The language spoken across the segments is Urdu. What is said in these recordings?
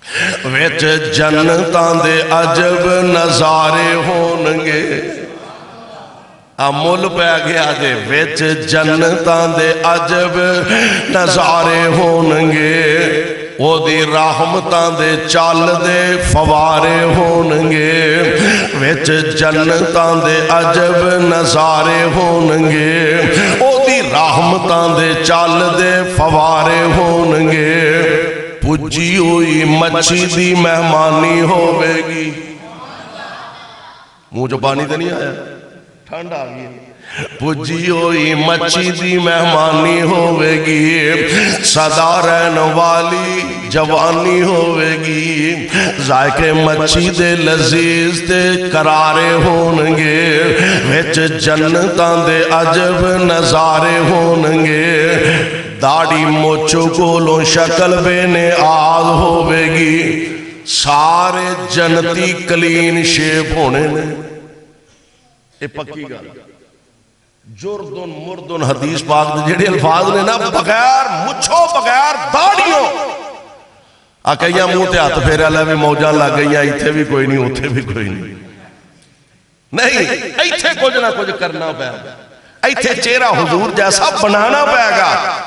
وچ جنتاں دے عجب نظارے ہونگے مل پہ گیا دے وچ جنتاں دے عجب نظارے ہونگے او دی رحمتاں دے چال دے فوارے ہونگے وچ جنتاں دے عجب نظارے ہونگے او دی رحمتاں دے چال دے فوارے ہونگے پجی ہوئی مچھی دی مہمانی ہوئے گی منہ جو پانی تے نہیں آیا ٹھنڈ آ گئی پجی ہوئی مچھی دی مہمانی ہوئے گی صدا رہن والی جوانی ہوئے گی ذائقے مچھی دے لذیذ دے قرارے ہونگے وچ جنتاں دے عجب نظارے ہونگے داڑی موچو کولوں شکل بے نیاز ہوئے گی سارے جنتی کلین شیپ ہونے نے اے پکی گا جردن مردن حدیث پاک دے جڑے الفاظ نے نا بغیر مچھو بغیر داڑیوں آکھیا منہ تے ہاتھ پھیرا لے بھی موجاں لگ گئیاں ایتھے بھی کوئی نہیں اوتھے بھی کوئی نہیں ایتھے کچھ نہ کچھ کرنا پائے گا ایتھے چہرہ حضور جیسا بنانا پائے گا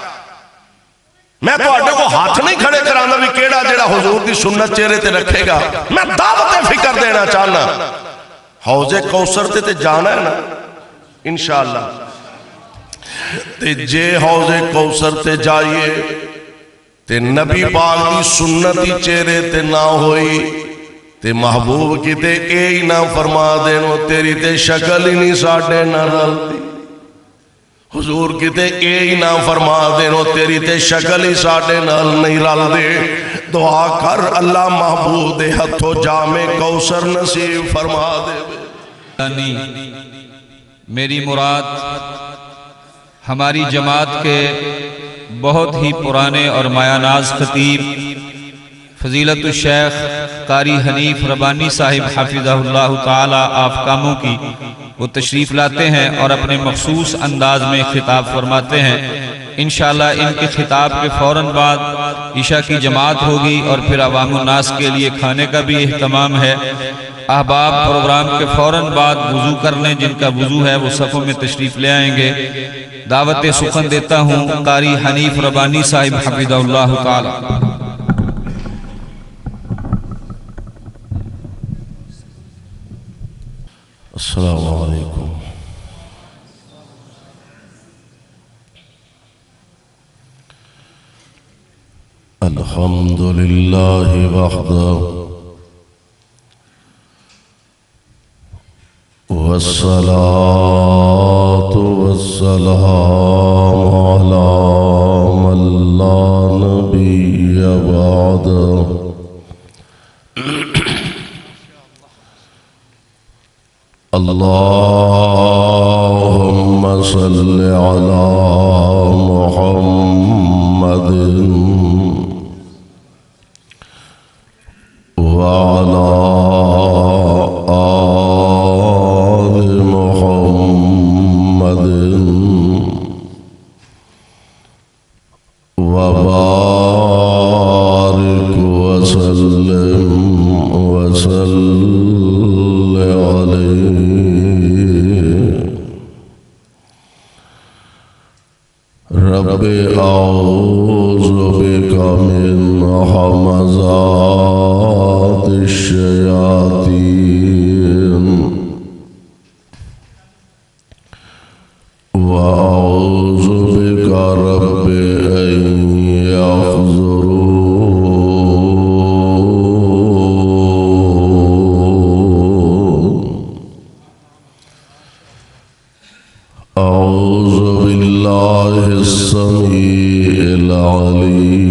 میں تو آٹے کو ہاتھ نہیں کھڑے کرانا بھی کیڑا جڑا حضور دی سنت چہرے تے رکھے گا میں دعوت فکر دینا چاہنا حوض کوثر تے جانا ہے نا انشاءاللہ تے جے حوض کوثر تے جائیے تے نبی پاک دی سنتی چہرے تے نہ ہوئی تے محبوب کی تے اے ہی نہ فرما دینو تیری تے شکل ہی نہیں ساڑھے نہ رلتی حضور کی تے اے ہی نہ فرما دینو تیری تے شکل ہی ساڑھے نال نہیں رل دے دعا کر اللہ محبوب دے ہتھو جامع کوثر نصیب فرما دے میری مراد ہماری جماعت کے بہت ہی پرانے اور مایہ ناز خطیب فضیلت الشیخ قاری حنیف ربانی صاحب حفظہ اللہ تعالی آپ کاموں کی وہ تشریف لاتے ہیں اور اپنے مخصوص انداز میں خطاب فرماتے ہیں انشاءاللہ ان کے خطاب کے فوراً بعد عشاء کی جماعت ہوگی اور پھر عوام الناس کے لیے کھانے کا بھی اہتمام ہے احباب پروگرام کے فوراً بعد وضو کر لیں جن کا وضو ہے وہ صفوں میں تشریف لے آئیں گے دعوت سخن دیتا ہوں قاری حنیف ربانی صاحب حفظہ اللہ تعالی السلام علیکم الحمدللہ وحدہ والصلاة والسلام على من لا نبي بعده اللهم صل على محمد وعلى آل محمد وبارك وسلم رب اعوذ بك من همزات الشياطين واعوذ بك رب ان يحضرون اعوذ بالله السميع العليم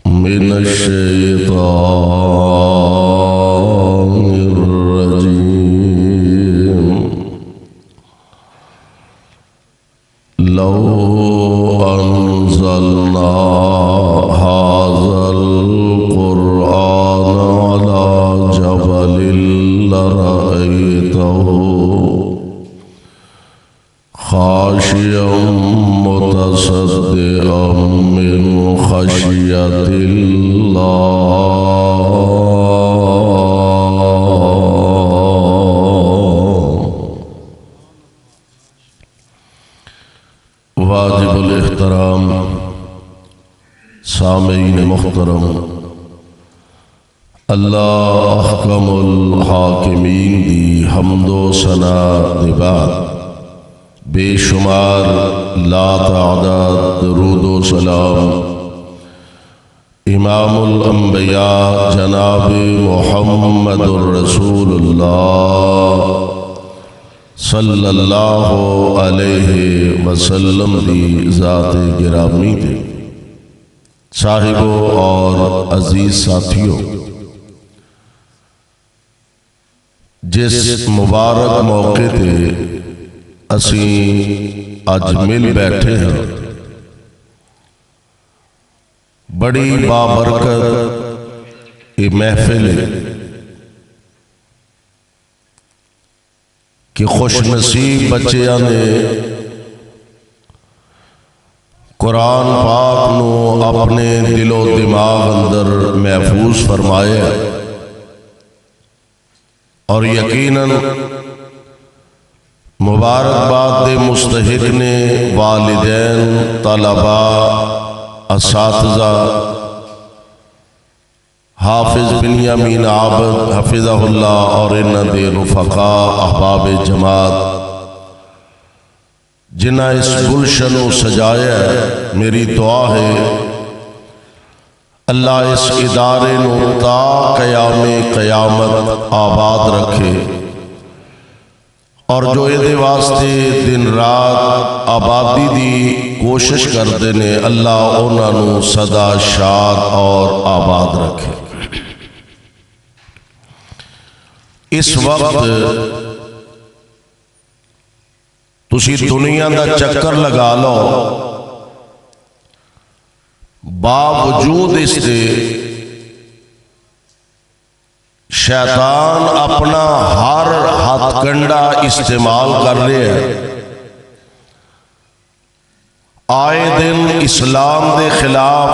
من الشيطان الرجيم لو أنزلنا هذا القرآن على جبل لرأيته خاشعا متصدعا من خشية معصية الله. واجب الاحترام سامعین محترم، اللہ احکم الحاکمین دی حمد و ثنا دے بعد بے شمار لا تعداد درود و سلام امام الانبیاء جناب محمد الرسول اللہ صلی اللہ علیہ وسلم دی ذات گرامی دے صاحبوں اور عزیز ساتھیوں، جس مبارک موقع تے اسیں اج مل بیٹھے ہیں، بڑی بابرکت یہ محفل ہے کہ خوش نصیب بچیاں نے قرآن پاک نو اپنے دل و دماغ اندر محفوظ فرمایا، اور یقیناً مبارکباد دے مستحق نے والدین، طلباء، اساتذہ، حافظ بنیامین عابد حفظہ اللہ اور انہاں دے رفقاء احباب جماعت جنہ اس گلشن کو سجایا ہے۔ میری دعا ہے اللہ اس ادارے نو تا قیام قیامت آباد رکھے، اور جو یہ واسطے دن رات آبادی دی کوشش کرتے ہیں اللہ انہاں نو سدا شاد اور آباد رکھے۔ اس وقت تسی دنیا دا چکر لگا لو، باوجود اس دے شیطان اپنا ہر ہاتھ کنڈا استعمال کر رہے ہیں۔ آئے دن اسلام دے خلاف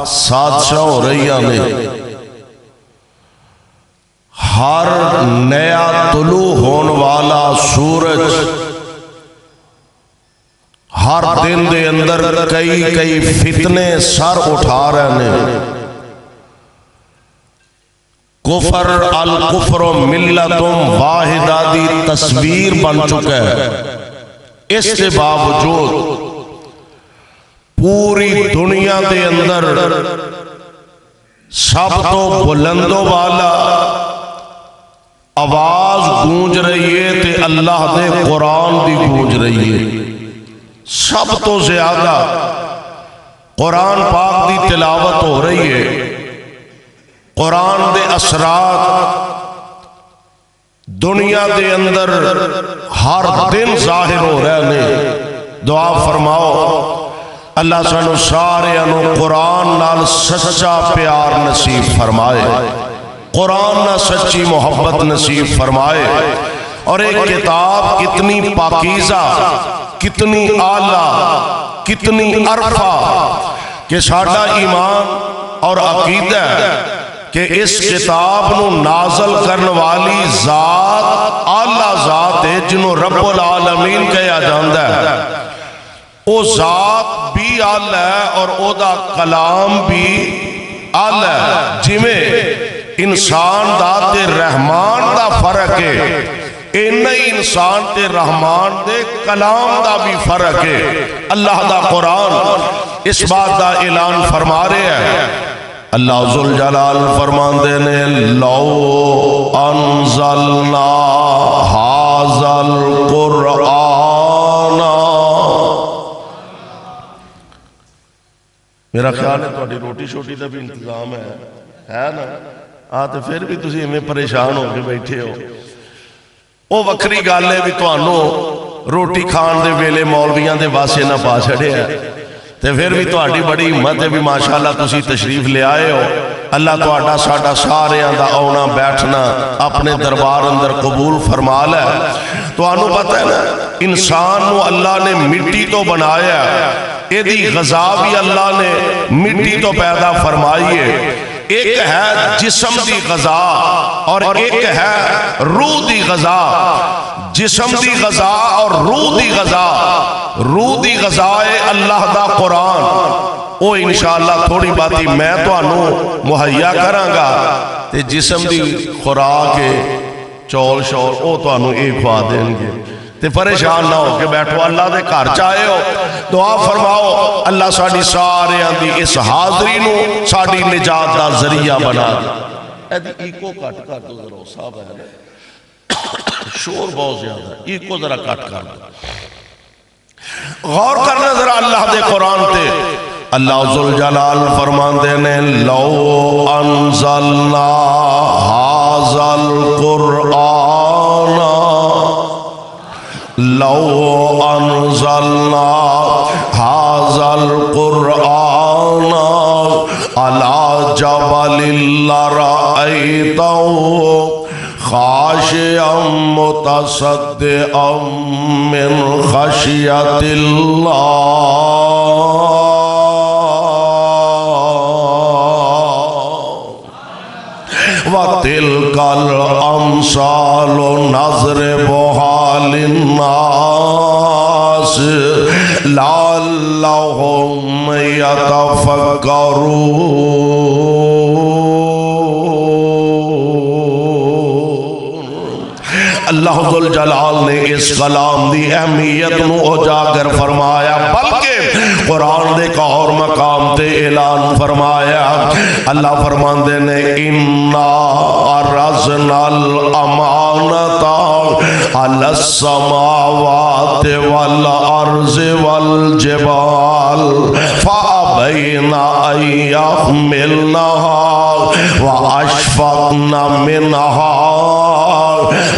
سازشاں ہو رہی ہیں، ہر نیا طلوع ہون والا سورج ہر دن دے اندر کئی فتنے سر اٹھا رہے ہیں۔ کفر الکفر ملتم واحدہ دی تصویر بن چکا ہے۔ اس کے باوجود پوری دنیا دے اندر سب تو بلندوں والا آواز گونج رہی ہے تے اللہ دے قرآن دی گونج رہی ہے۔ سب تو زیادہ قرآن پاک دی تلاوت ہو رہی ہے، قرآن دے اثرات دنیا دے اندر ہر دن ظاہر ہو رہے ہیں۔ دعا فرماؤ اللہ سانو سارے انو قرآن نال سچا پیار نصیب فرمائے، قرآن نال سچی محبت نصیب فرمائے، اور ایک کتاب کتنی پاکیزہ، کتنی اعلیٰ، کتنی عرفہ کہ ساڈا ایمان اور عقیدہ کہ اس کتاب نو نازل کرنے والی ذات اعلیٰ ذات ہے جنہوں رب العالمین کہا جاندہ ہے۔ او ذات بھی اعلیٰ ہے اور او دا کلام بھی اعلیٰ ہے۔ جی میں انسان دا تے رحمان دا فرق ہے، نہیں انسان تے رحمان دے کلام دا بھی فرق ہے۔ اللہ دا قرآن اس بات دا اعلان فرما رہے ہیں۔ اللہ ذوالجلال فرماندے نے لو انزلنا ھذا القرآن، میرا خیال ہے تہاڈی روٹی شوٹی دا بھی انتظام ہے نا؟ تو پھر بھی تسی ہمیں پریشان ہو کے بیٹھے ہو۔ وہ وکری گل ہے بھی تہانوں روٹی کھان دے ویلے مولویاں دے واسے نہ پا چھڑے ہے، تے پھر بھی تہاڈی بڑی ہمت ہے بھی ماشاءاللہ تسی تشریف لے آئے ہو۔ اللہ تہاڈا ساڈا ساریاں دا آنا بیٹھنا اپنے دربار اندر قبول فرما لے۔ تہانوں پتہ ہے نا انسان نو اللہ نے مٹی تو بنایا، ایدی غذا بھی اللہ نے مٹی تو پیدا فرمائی ہے. ایک ہے جسم دی غذا اور ایک ہے روح دی غذا. جسم دی غذا اور روح دی غذا. روح دی غذا ہے اللہ دا قرآن. وہ انشاءاللہ تھوڑی باتی میں تو انہوں مہیا کرانگا. تے جسم دی خوراک چول شول وہ تو انہوں ایک خواہ دیں گے. تے پریشان نہ ہو کہ بیٹھو اللہ دے گھر چاہے ہو دعا فرماؤ اللہ ساڑی سارے آندھی اس حاضری نو ساڑی نجات دا ذریعہ بنا دے. ایدی ایکو کٹ کر دو ذرا صاحب ہے شور بہت زیادہ ہے. ایکو ذرا کٹ کر دو. غور کرنا ذرا اللہ دے قرآن تے. اللہ ذوالجلال فرماندے نے لو انزلنا ھذا القرآن لو انزلنا ھذا القرآن علی جبل لرأیتہ خاشعا متصدعا من خشیۃ اللہ. وَتِلْكَ الْأَمْثَالُ نَضْرِبُهَا لِلنَّاسِ لَعَلَّهُمْ يَتَفَكَّرُونَ. اللہ ذوالجلال نے اس کلام دی اہمیت نو اجاگر فرمایا بلکہ قرآن دے کا اور مقام تے اعلان فرمایا. اللہ فرماندے نے اِنَّا عَرَضْنَا الْأَمَانَةَ عَلَى السَّمَاوَاتِ وَالْأَرْضِ وَالْجِبَالِ فَأَبَيْنَ أَن يَحْمِلْنَهَا وَأَشْفَقْنَ مِنْهَا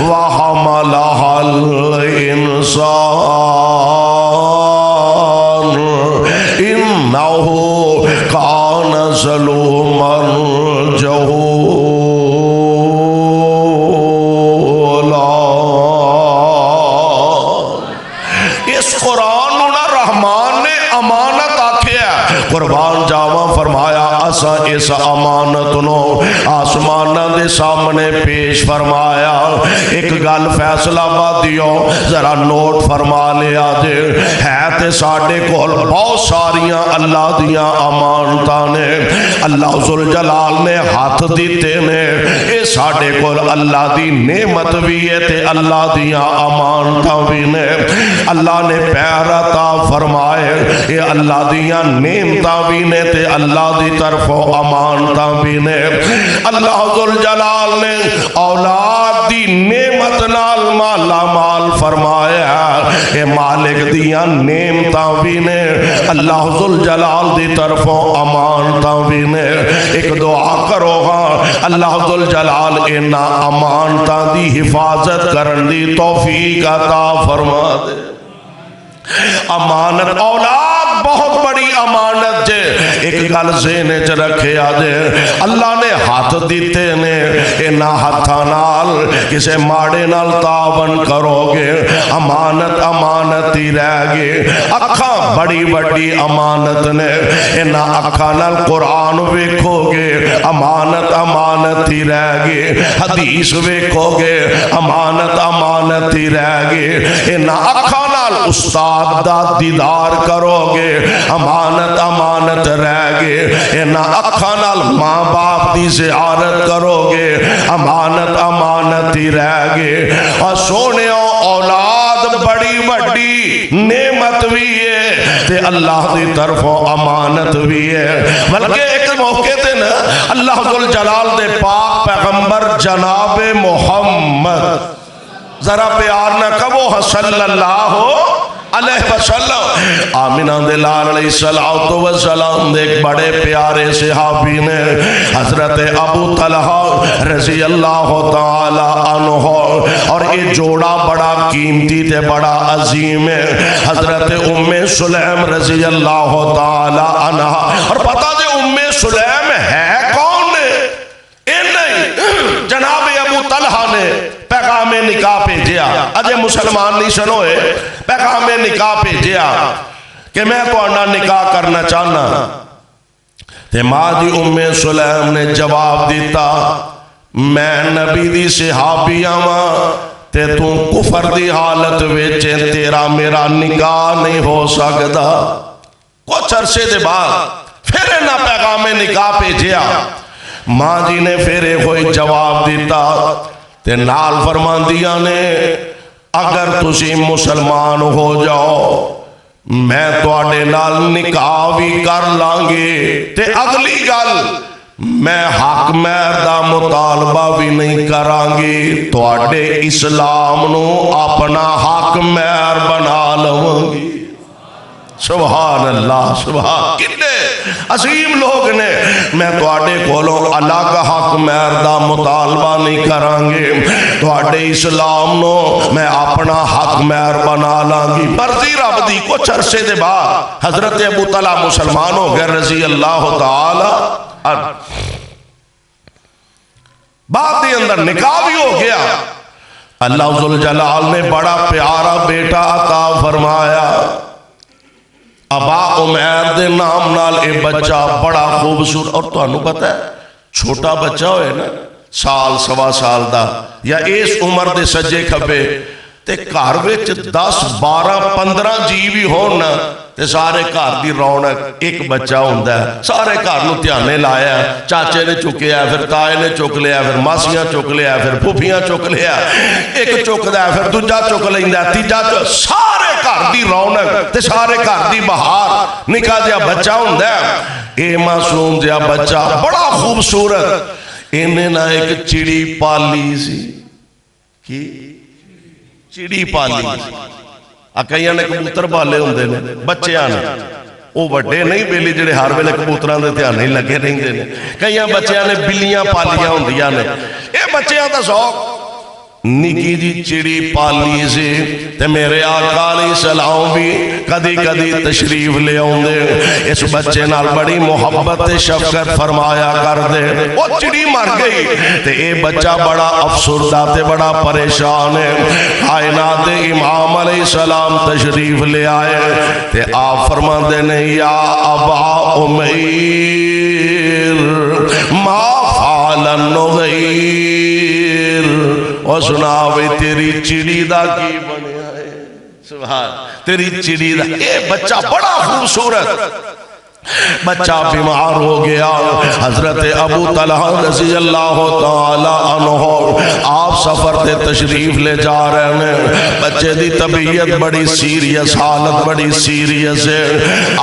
وَحَمَلَهَا الْإِنسَانُ إِنَّهُ كَانَ ظَلُومًا جَهُولًا. اس قرآن نہ رحمان نے امانت آکھیا قربان جاواں فرمایا اسا اس امانت نو آسمانہ دے سامنے پیش فرمایا. ایک گل فیصلہ بادیو ذرا نوٹ فرما لیا جے ہے تے ساڑھے کول بہت ساریاں اللہ دیاں امانتاں نے. اللہ ذوالجلال نے ہاتھ دیتے نے اے ساڑھے کول اللہ دی نعمت بھی ہے تے اللہ دیاں امانتاں بھی نے. اللہ نے پیر عطا فرمائے اے اللہ دیاں نعمتاں بھی نے تے اللہ دی طرف امانتاں بھی نے. اللہ ذوالجلال نے اولاد دی نعمت نال مالا مال فرمایا اے مالک دیاں نعمتاں بھی نے اللہ ذوالجلال دی طرف امانتاں بھی نے. ایک دعا کرو ہاں اللہ ذوالجلال انہا امانتاں دی حفاظت کرن دی توفیق عطا فرما دے. امانت اولاد بہت بڑی امانت جے. ایک گل ذہن چ رکھے آجے اللہ نے ہاتھ دیتے نے انہاں ہاتھاں نال کسے ماڑے نال تعاون کرو گے امانت امانت ہی رہ گے. اکھاں بڑی بڑی امانت نے انہاں اکھاں نال قرآن ویکھو گے امانت امانت ہی رہ گے. حدیث ویکھو گے امانت امانت ہی رہ گے. انہاں اکھاں نال استاد دا دیدار کرو گے امانت امانت رہ گے. انہاں اکھاں نال ماں باپ دی زیارت کرو گے امانت امانت ہی رہ گے. اور سونے اولاد بڑی بڑی نعمت بھی ہے تے اللہ دی طرف امانت بھی ہے. بلکہ ایک موقع تے نا اللہ ذوالجلال دے پاک پیغمبر جناب محمد ذرا پیار نہ کبو صلی اللہ علیہ وسلم آمینہ دلال علیہ السلام دے ایک بڑے پیارے صحابی نے حضرت ابو طلحہ رضی اللہ تعالی عنہ اور یہ جوڑا بڑا قیمتی تے بڑا عظیم ہے حضرت ام سلیم رضی اللہ تعالی عنہ. اور پتہ دے ام سلیم ہے کون ہے جناب ابو طلحہ نے پیغام نکاح بھیجیا. اجے مسلمان نہیں سنوئے پیغام نکاح بھیجیا کہ میں تہاڈا نکاح کرنا چاہنا. تے ماں دی ام سلیم نے جواب دیتا میں نبی دی صحابی آواں تے تو کفر دی حالت وچ تیرا میرا نکاح نہیں ہو سکدا. کچھ عرصے دے بعد پھر انہاں پیغام نکاح بھیجیا. ماں جی نے پھر کوئی جواب دیتا تے نال فرماندیاں نے اگر تسی مسلمان ہو جاؤ میں تواڈے نال نکاح بھی کر لاں گے تے اگلی گل میں حق مہر دا مطالبہ بھی نہیں کران گی تواڈے اسلام نو اپنا حق مہر بنا لواں گی. سبحان اللہ سبحان. کتنے عظیم لوگ نے میں تواڈے کولوں الگ حق مہر دا مطالبہ نہیں کران گے تواڈے اسلام نو میں اپنا حق مہر بنا لاں گی. مرضی رب دی. کچھ عرصے دے بعد حضرت ابو طلحہ مسلمان ہو گئے رضی اللہ تعالی عنہ. بعد دے اندر نکاح بھی ہو گیا. اللہ ذوالجلال نے بڑا پیارا بیٹا عطا فرمایا. ابا عمیر دے نام نال اے بچہ بڑا خوبصورت. اور تانوں پتہ ہے چھوٹا بچہ ہوئے نا سال سوا سال دا یا اس عمر دے سجے کھبے تے گھر وچ 10 12 15 جی بھی ہون نا تے سارے گھر دی رونق ایک بچہ ہوندا ہے. سارے گھر نو دھیانے لایا چاچے نے چکیا پھر تائے نے چک لیا پھر ماسیاں چک لیا پھر پھوپھیاں چک لیا ایک چکدا ہے پھر دوجا چک لیندا تیجا سارے گھر دی رونق تے سارے گھر دی بہار. نکا جہا بچہ ہوندا ہے اے معصوم جہا بچہ بڑا خوبصورت. انہیں نہ ایک چڑی پالی سی. کی چڑی پالی. کئی نے کبوتر پالے ہوندے نے بچیاں نے وہ وڈے نہیں بیلی جڑے ہر ویلے کبوتراں دے دھیان نہیں لگے رہندے نے. کئی بچیاں نے بلیاں پالیاں ہوندیاں نے. اے بچیاں دا شوق نکی جی چڑی پالی سی تے میرے آقا علیہ السلام بھی کدی کدی تشریف لے آؤندے اس بچے نال بڑی محبت شفقت فرمایا کر دے. وہ چڑی مر گئی تے اے بچہ بڑا افسردہ تے بڑا پریشان ہے. کائنات امام علیہ السلام تشریف لے آئے تے آپ فرماندے نے یا ابا عمیر ما فعل النغیر. اور سناوے تیری چڑی دا کی بنیا ہے. سبحان. تیری چڑی دا اے بچہ بڑا خوبصورت. بچہ بیمار ہو گیا. حضرت ابو طلحہ رضی اللہ تعالی عنہ آپ سفر تے تشریف لے جا رہے ہیں. بچے دی طبیعت بڑی سیریس حالت بڑی سیریس ہے.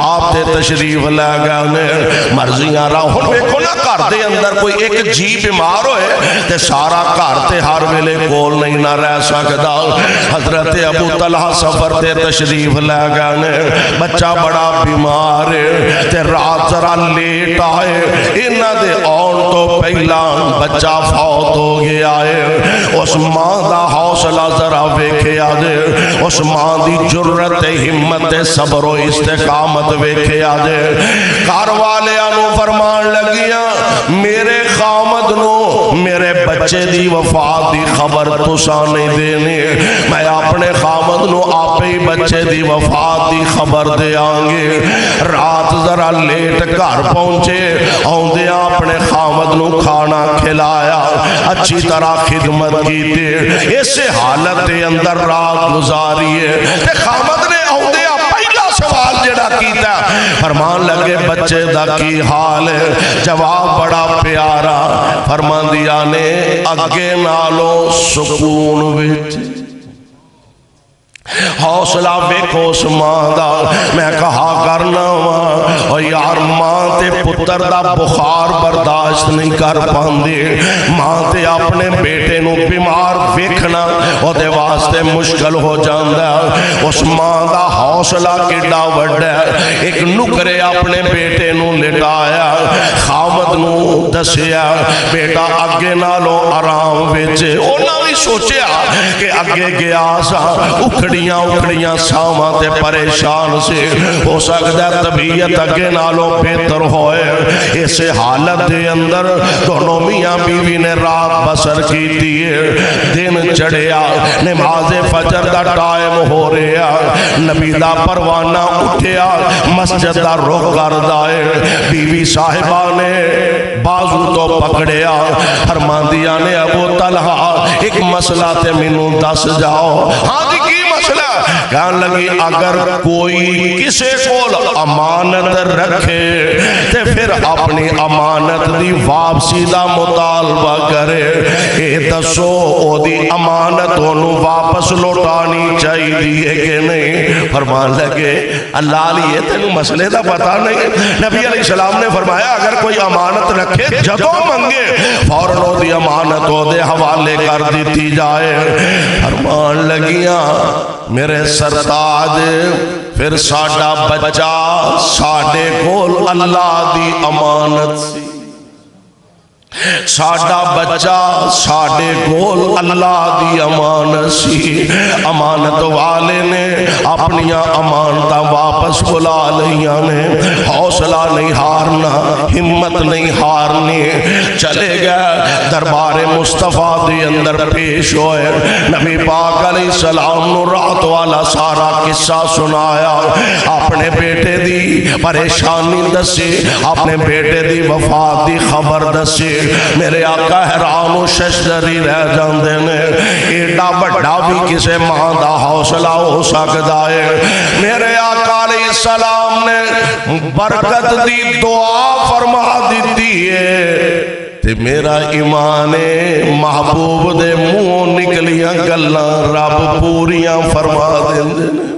آپ تے تشریف لے گئے مرضیاں راہ. ہن ویکھو نا گھر دے اندر کوئی ایک جی بیمار ہوئے تے سارا گھر تے ہر ویلے کول نہیں نہ رہ سکدا. حضرت ابو طلحہ سفر تے تشریف لے گئے. بچہ بڑا بیمار ہے تے رات ذرا لیٹ آئے. انہاں دے آن تو پہلا بچہ فوت ہو گیا ہے. اس ماں دا حوصلہ ذرا ویکھیا جے. اس ماں دی جرت ہمت صبر و استقامت ویکھیا جے. گھر والیاں نو فرمان لگیاں میرے خامد نو میرے بچے دی وفات دی خبر تساں نہیں دینی. میں اپنے خامد نو آپ ہی بچے دی وفات دی خبر دے آنگے. رات ذرا لیٹ گھر پہنچے آؤندیاں اپنے خامد نو کھانا کھلایا اچھی طرح خدمت کی. اس حالت دے اندر رات گزاری ہے. خامد نے آؤندیاں پہلا سوال جڑا کیتا فرمان لگے بچے دا کی حال ہے. جواب بڑا پیارا فرمان دیا نے اگے نالو سکون وچ. حوصلہ ویکھو اس ماں دا. میں کہا کرنا اور یار ماں تے پتر دا بخار برداشت نہیں کر پاندی. ماں تے اپنے بیٹے نو بیمار ویکھنا او دے واسطے مشکل ہو جاندا. اس ماں دا حوصلہ کیڈا وڈا ہے. ایک نکرے اپنے بیٹے نو لٹایا خامد نو دسیا بیٹا اگے نالوں آرام ویچے انہاں بھی سوچیا کہ اگے گیا سا اکھڑیاں ساواں تے پریشان سے ہو سکتا ہے طبیعت اگے نالوں بہتر ہوئے اس حالت دے اندر دونوں میاں بیوی نے رات بسر کی دیئے دن چڑھیا نماز فجر دا ٹائم ہو رہا نبی دا پروانہ اٹھیا مسجد دا رخ کر دائے بیوی صاحبہ نے بازو تو پکڑیا فرماندیا نے ابو طلحہ ایک مسئلہ تے منوں دس جاؤ ہاں جی کی مسئلہ کہنے لگی اگر کوئی کسے کول امانت رکھے تے پھر اپنی امانت دی واپسی دا مطالبہ کرے اے دسو او دی امانت انہوں واپس لوٹانی چاہیے کہ نہیں فرمان لگے اللہ علیہ تینوں مسئلے دا پتہ نہیں نبی علیہ السلام نے فرمایا اگر کوئی امانت رکھے جدوں منگے فوراً او دی امانت او دے حوالے کر دیتی جائے فرمان لگیاں میرے سرتاج پھر ساڈا بچہ ساڈے کول اللہ دی امانت سی ساڈا بچہ ساڈے کول اللہ دی امانت سی امانت والے نے اپنیاں امانتاں واپس بلا لیاں نے حوصلہ نہیں ہارنا ہمت نہیں ہارنی چلے گئے دربار مصطفیٰ دے اندر پیش ہوئے نبی پاک علیہ السلام نو رات والا سارا قصہ سنایا اپنے بیٹے دی پریشانی دسی اپنے بیٹے دی وفات دی خبر دسی میرے آقا حیران و ششدری رہ جاندے نے ایڈا بڑا بھی کسے ماں دا حوصلہ ہو سکتا ہے میرے آقا علیہ السلام نے برکت دی دعا فرما دیتی ہے تے میرا ایمان محبوب دے منہ نکلیاں گلاں رب پوریاں فرما دیندے نے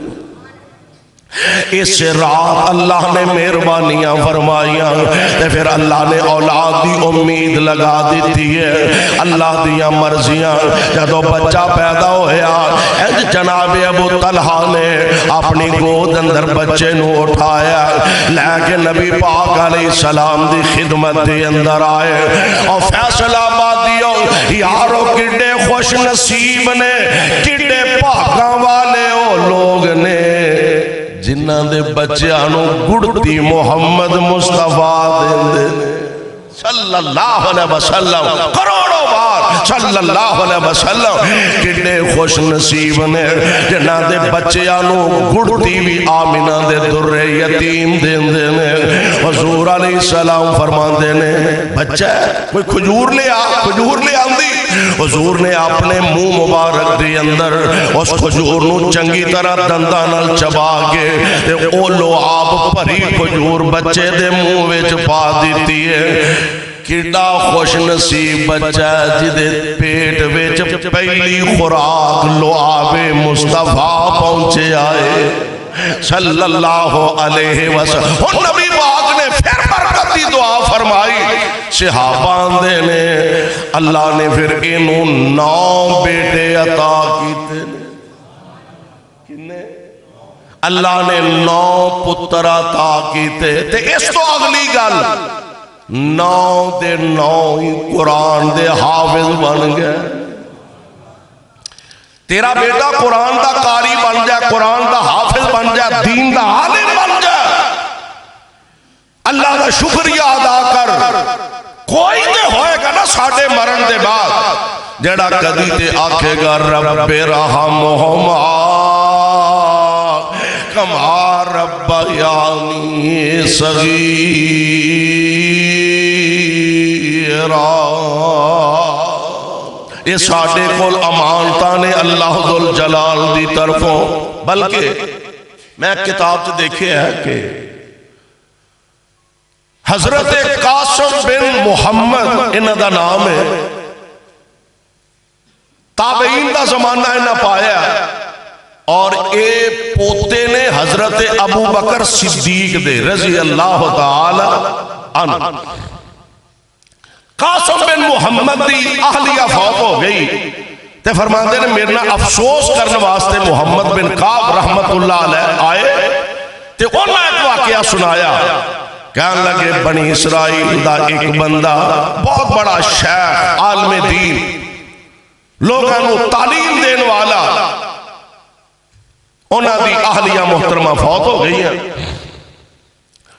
اس رات اللہ نے مہربانیاں فرمائیاں تے پھر اللہ نے اولاد دی امید لگا دیتی ہے اللہ دیاں مرضیاں جدو بچہ پیدا ہویا جناب ابو طلحہ نے اپنی گود اندر بچے نو اٹھایا لے کے نبی پاک علیہ السلام دی خدمت دے اندر آئے اور فیصلہ آبادیوں یارو کڈے خوش نصیب نے کڈے پاکاں والے او لوگ نے جنہ دے بچیانو گڑتی محمد مصطفیٰ دیندے صلی اللہ علیہ وسلم کروڑوں بار صلی اللہ علیہ وسلم کتنے خوش نصیب نے جنہ دے بچیانو گڑتی بھی آمینہ دے در یتیم دیندے نے حضور علیہ السلام فرمان دینے بچہ کوئی کھجور لے آندی حضور نے اپنے منہ مبارک دے اندر اس کھجور نو چنگی طرح دندانل چبا کے او لو آپ پری کھجور بچے دے منہ وچ پا دیتی ہے کیڑا خوش نصیب بچہ جدے پیٹ وچ پہلی خوراک لعاب مصطفیٰ پہنچے آئے صلی اللہ علیہ وسلم اور نبی پاک نے پھر برکتی دعا فرمائی صحابہ نے اللہ نے پھر انہوں 9 بیٹے عطا کیتے اللہ نے 9 پتر عطا کیتے تے اس تو اگلی گل 9 دے 9 قرآن دے حافظ بن گئے تیرا بیٹا قرآن دا قاری بن جائے قرآن دا حافظ بن جائے دین دا عالم بن جائے اللہ دا شکریہ ادا کر کوئی دے ہوئے گا نا ساڑھے مرن دے بعد جڑا کدی تے آکھے گا رب رحمہما کما رب یعنی صغیرہ یہ ساڑھے کول امانتہ نے اللہ ذوالجلال دی طرفوں بلکہ میں کتاب سے دیکھے ہے کہ حضرت قاسم بن محمد انہ دا نام ہے تابعین دا زمانہ انہ پایا اور اے پوتے نے حضرت ابو بکر صدیق دے رضی اللہ تعالی عنہ قاسم بن محمد دی اہلیہ فوت ہو گئی تے فرماندے نے میرنا افسوس کرنے واسطے محمد بن قاب رحمت اللہ علیہ آئے تے انہوں نے ایک واقعہ سنایا کہنے لگے بنی اسرائیل دا ایک بندہ بہت بڑا شیخ عالم دین لوگوں کو تعلیم دین والا انہاں دی اہلیہ محترمہ فوت ہو گئی ہیں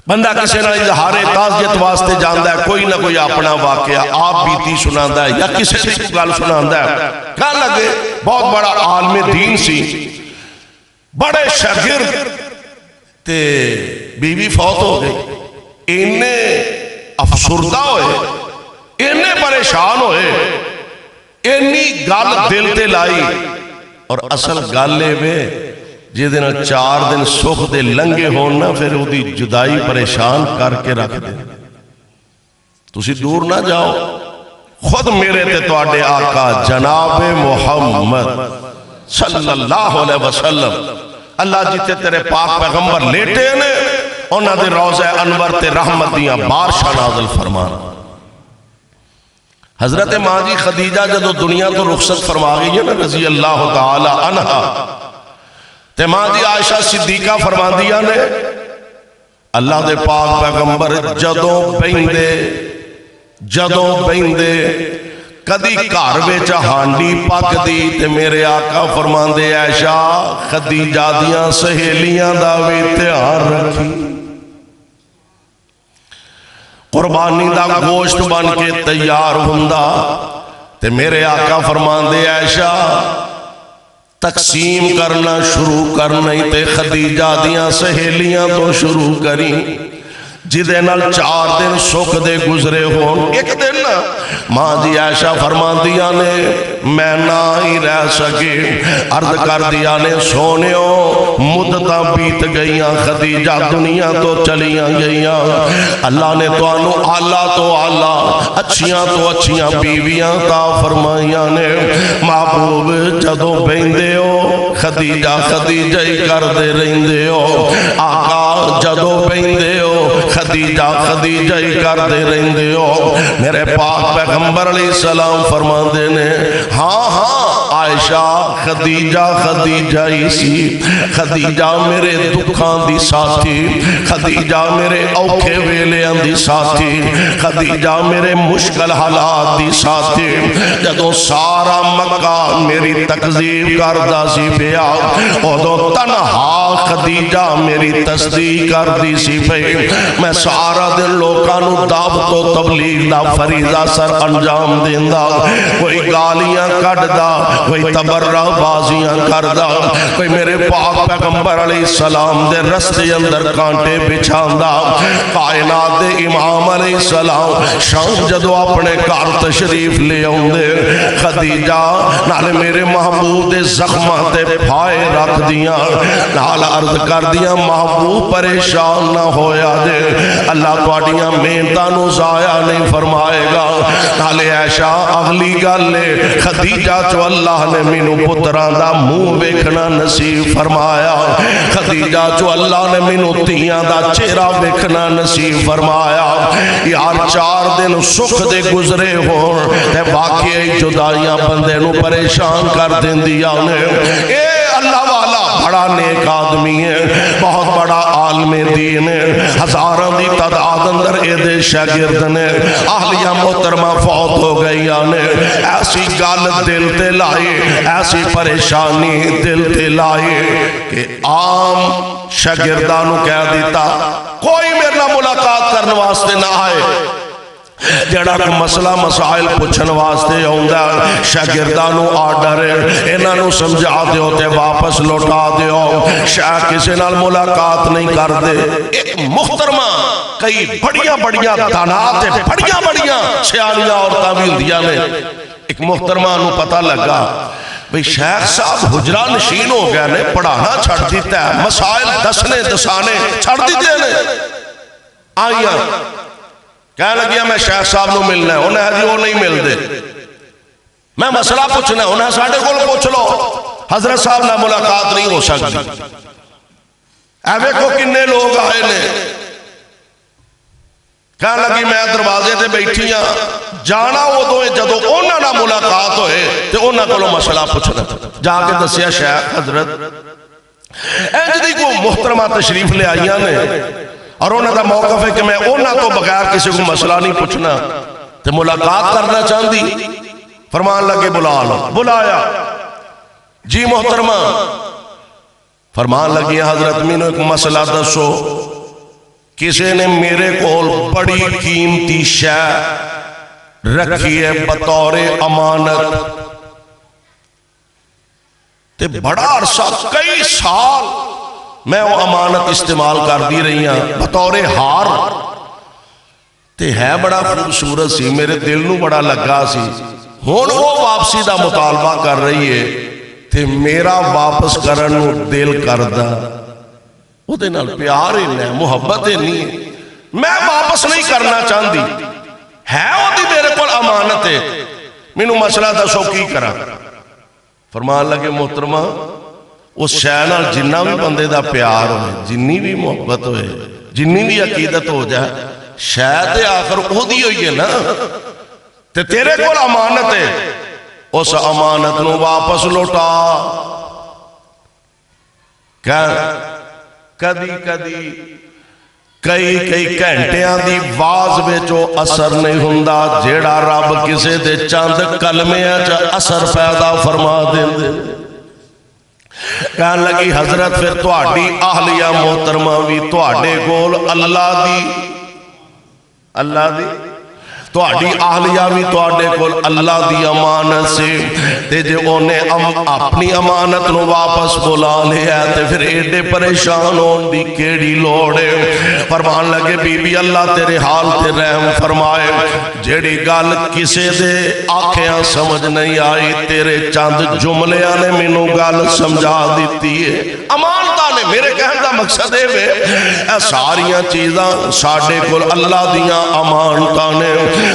بندہ کسی نہ اظہار تعزیت واسطے جاندا ہے کوئی نہ کوئی اپنا واقعہ آپ بیتی سناندا ہے یا کسی سے کوئی گل سناندا ہے کہنے لگے بہت بڑا عالم دین سی بڑے شاگرد تے بیوی فوت ہو گئی انہیں افسردہ ہوئے انہیں پریشان ہوئے اینی گل دل تے لائی اور اصل گل لے وے جی دن 4 دن سکھ دے لنگے ہونا پھر وہ دی جدائی پریشان کر کے رکھ دے تسی دور نہ جاؤ خود میرے تے تواڈے آقا جناب محمد صلی اللہ علیہ وسلم اللہ جیتے تیرے پاک پیغمبر لیٹے نے انہاں دے روضہ انور تے رحمت دیاں بارشاں نازل فرمان حضرت ماں جی خدیجہ جدو دنیا تو رخصت فرما گئی ہے نا رضی اللہ تعالی عنہ تے ماں جی عائشہ صدیقہ فرما دیا نے اللہ دے پاک پیغمبر جدوں بیندے کدی گھر وچ ہانڈی پک دی تے میرے آقا فرماندے عائشہ خدیجہ دیاں سہیلیاں دا وی دھیان رکھی قربانی دا گوشت بن کے تیار ہوندا تے میرے آقا فرماندے عائشہ تقسیم کرنا شروع کرنا ہی تے خدیجہ دیاں سہیلیاں تو شروع کری جدے نال 4 دن سکھ دے گزرے ہون ایک دن ماں جی عائشہ فرما دیا نے میں نہ ہی رہ سکے عرض کر دیا نے سونیوں مدتاں بیت گئیاں خدیجہ دنیا تو چلیاں گئیاں اللہ نے تو آنو آلہ تو آلہ اچھیاں تو اچھیاں بیویاں تا فرمائیاں نے محبوب جدوں بیندے ہو خدیجہ ہی کر دے رہندے ہو آقا جدوں بیندے ہو خدیجہ ہی کر دے رہندے ہو میرے پاک پیغمبر علیہ السلام فرما دے نے ہاں عائشہ خدیجہ ہی سی خدیجہ میرے دکھاں دی ساتھی خدیجہ میرے اوکھے ویلیاں دی ساتھی خدیجہ میرے مشکل حالات دی ساتھی جدو سارا مکہ میری تکذیب کردہ سی پیا ادو تنہا خدیجہ میری تصدیق کردی سی پی میں سارا دن لوکانو دعوت و تبلیغ دا فریضہ سر انجام دیندہ کوئی گالیاں کٹ دا کوئی تبرہ بازیاں کردہ کوئی میرے پاک پیغمبر علیہ السلام دے رستے اندر کانٹے بچھاندہ کائنات دے امام علیہ السلام شام جدو اپنے کار تشریف لے آؤندے خدیجہ نال میرے محبوب دے زخمہ تے پھائے رکھ دیاں نال عرض کر دیاں محبوب پریشان نہ ہویا دے اللہ توڑیاں محنتانو ضائع نہیں فرمائے گا نالے عائشہ اگلی گل لے خدیجہ چو اللہ نے مینو پتران دا منہ ویکھنا نصیب فرمایا خدیجہ چو اللہ نے مینو تیاں دا چہرہ ویکھنا نصیب فرمایا یار 4 دن سکھ دے گزرے ہون تے واقعی جدائیاں بندے نو پریشان کر دیں دیا اے اللہ والا بڑا نیک آدمی ہے بہت بڑا عالم دین ہے ہزاراں دی تعداد اندر اے دے شاگرد نے اہلیہ محترمہ فوت ہو گئی نے ایسی گل دل تے لائے ایسی پریشانی دل تے لائے کہ عام شاگردانو کہہ دیتا کوئی میرے ملاقات کرنے واسطے نہ آئے جڑا کو مسئلہ مسائل پوچھن واسطے ہوندہ شاگردانو آڈر انہوں سمجھا دیو تے واپس لوٹا دیو شاہ کسی نال ملاقات نہیں کر دے ایک محترمہ کئی بڑیاں تانات بڑیاں سیالیاں اور تعمیل دیا نے ایک محترمہ انہوں پتہ لگا بھئی شیخ صاحب حجرہ نشین ہو گیا نے پڑھانا چھڑ دیتا ہے مسائل دسانے چھڑ دیتے ہیں آئیاں کہنے لگیا میں شیخ صاحب نو ملنا ہے انہیں ہے وہ نہیں مل دے میں مسئلہ پوچھنا ہے انہیں ساڑھے کول پوچھ لو حضرت صاحب نہ ملاقات نہیں ہو سکتی ایوے کو کنے لوگ آئے نے کہنے لگی میں دروازے تے بیٹھیاں جانا وہ دوئے جدو انہاں نہ ملاقات ہوئے تے انہاں کو مسئلہ پوچھنا جا کے دسیا شیخ حضرت اینج دی کو محترمہ تشریف لے آئیاں نے اور انہوں دا موقف ہے کہ میں انہوں تو بغیر کسی کو مسئلہ نہیں پوچھنا تے ملاقات کرنا چاہتی. فرمان لگے بلا لو. بلایا. جی محترمہ. فرمان لگی حضرت مینو ایک مسئلہ دسو. کسی نے میرے کول بڑی قیمتی شے رکھی ہے بطور امانت تے بڑا عرصہ کئی سال میں وہ امانت استعمال کر دی رہی ہوں بطور ہار تے ہے بڑا خوبصورت سی میرے دل نو بڑا لگا سی. ہون وہ واپسی دا مطالبہ کر رہی ہے تے میرا واپس کرن نو دل کردا وہ دے نال پیار ہی نہیں محبت ہی نہیں میں واپس نہیں کرنا چاہتی ہے وہ دی میرے کو امانت ہے مینو مسئلہ دسو کی کرا. فرمان لگے محترمہ اس شے نال جنہ بھی بندے دا پیار ہوئے جنی بھی محبت ہوئے جنی بھی عقیدت ہو جائے شاید آخر وہ دی ہوئی ہے نا تے تیرے کو امانت ہے اس امانت نو واپس لوٹا. کدی کدی کئی گھنٹیاں دی واز وچوں اثر نہیں ہوندا جیڑا رب کسے دے چند کلمیاں چ اثر پیدا فرما دیندے. کہن لگی حضرت پھر تہاڈی اہلیہ محترمہ بھی تہاڈے کول اللہ دی تہاڈی اہلیہ بھی تہاڈے کول اللہ دی امانت سے تے جے انہیں اپنی امانت نو واپس بلا لیا تے پھر ایڈے پریشان ہون دی کیڑی لوڑ ہے. فرمان لگے بی بی اللہ تیرے حال تے رحم فرمائے جیڑی گل کسے دے آنکھیاں سمجھ نہیں آئی تیرے چند جملیاں نے مینوں گل سمجھا دیتی ہے. امانتاں نے میرے کہن دا مقصد ہے اے ساریاں چیزاں ساڈے کول اللہ دیاں امانتاں نے